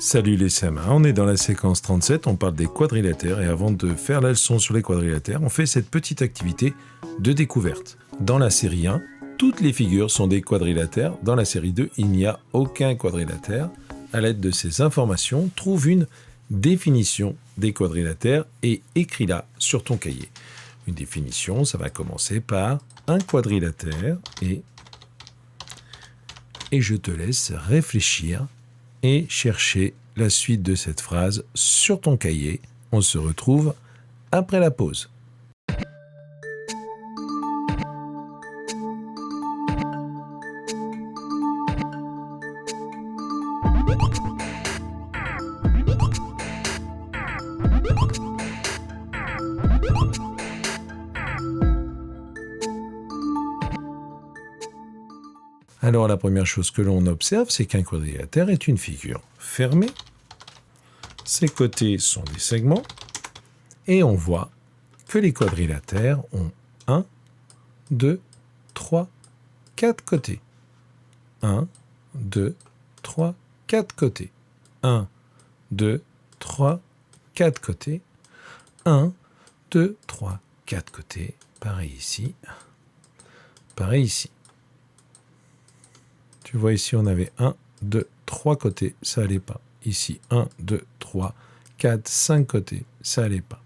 Salut les CMA, on est dans la séquence 37, on parle des quadrilatères et avant de faire la leçon sur les quadrilatères, on fait cette petite activité de découverte. Dans la série 1, toutes les figures sont des quadrilatères, dans la série 2, il n'y a aucun quadrilatère. À l'aide de ces informations, trouve une définition des quadrilatères et écris-la sur ton cahier. Une définition, ça va commencer par un quadrilatère et je te laisse réfléchir et chercher la suite de cette phrase sur ton cahier. On se retrouve après la pause. Alors la première chose que l'on observe, c'est qu'un quadrilatère est une figure fermée. Ses côtés sont des segments. Et on voit que les quadrilatères ont 1, 2, 3, 4 côtés. 1, 2, 3, 4 côtés. 1, 2, 3, 4 côtés. 1, 2, 3, 4 côtés. Pareil ici. Pareil ici. Tu vois ici, on avait 1, 2, 3 côtés, ça n'allait pas. Ici, 1, 2, 3, 4, 5 côtés, ça n'allait pas.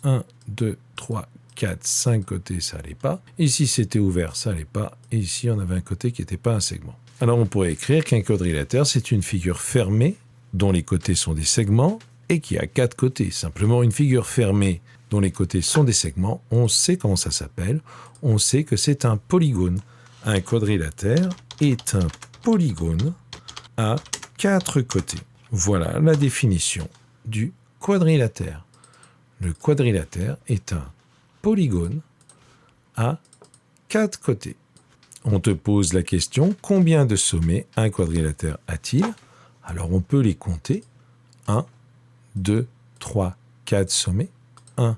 1, 2, 3, 4, 5 côtés, ça n'allait pas. Ici, c'était ouvert, ça n'allait pas. Et ici, on avait un côté qui n'était pas un segment. Alors, on pourrait écrire qu'un quadrilatère, c'est une figure fermée, dont les côtés sont des segments, et qui a 4 côtés. Simplement, une figure fermée, dont les côtés sont des segments, on sait comment ça s'appelle. On sait que c'est un polygone. Un quadrilatère est un polygone à 4 côtés. Voilà la définition du quadrilatère. Le quadrilatère est un polygone à 4 côtés. On te pose la question, combien de sommets un quadrilatère a-t-il? Alors on peut les compter. 1, 2, 3, 4 sommets. 1,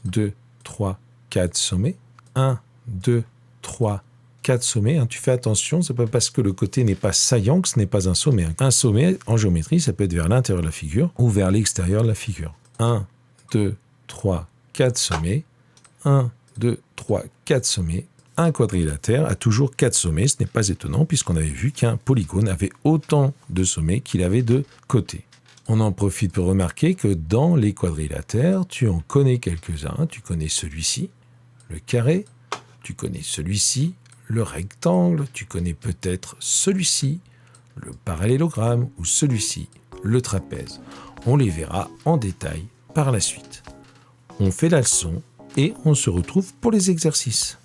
2, 3, 4 sommets. 1, 2, 3, 4 sommets, tu fais attention, c'est pas parce que le côté n'est pas saillant que ce n'est pas un sommet. Un sommet, en géométrie, ça peut être vers l'intérieur de la figure ou vers l'extérieur de la figure. 1, 2, 3, 4 sommets. 1, 2, 3, 4 sommets. Un quadrilatère a toujours 4 sommets, ce n'est pas étonnant puisqu'on avait vu qu'un polygone avait autant de sommets qu'il avait de côtés. On en profite pour remarquer que dans les quadrilatères, tu en connais quelques-uns. Tu connais celui-ci, le carré, tu connais celui-ci, le rectangle, tu connais peut-être celui-ci, le parallélogramme ou celui-ci, le trapèze. On les verra en détail par la suite. On fait la leçon et on se retrouve pour les exercices.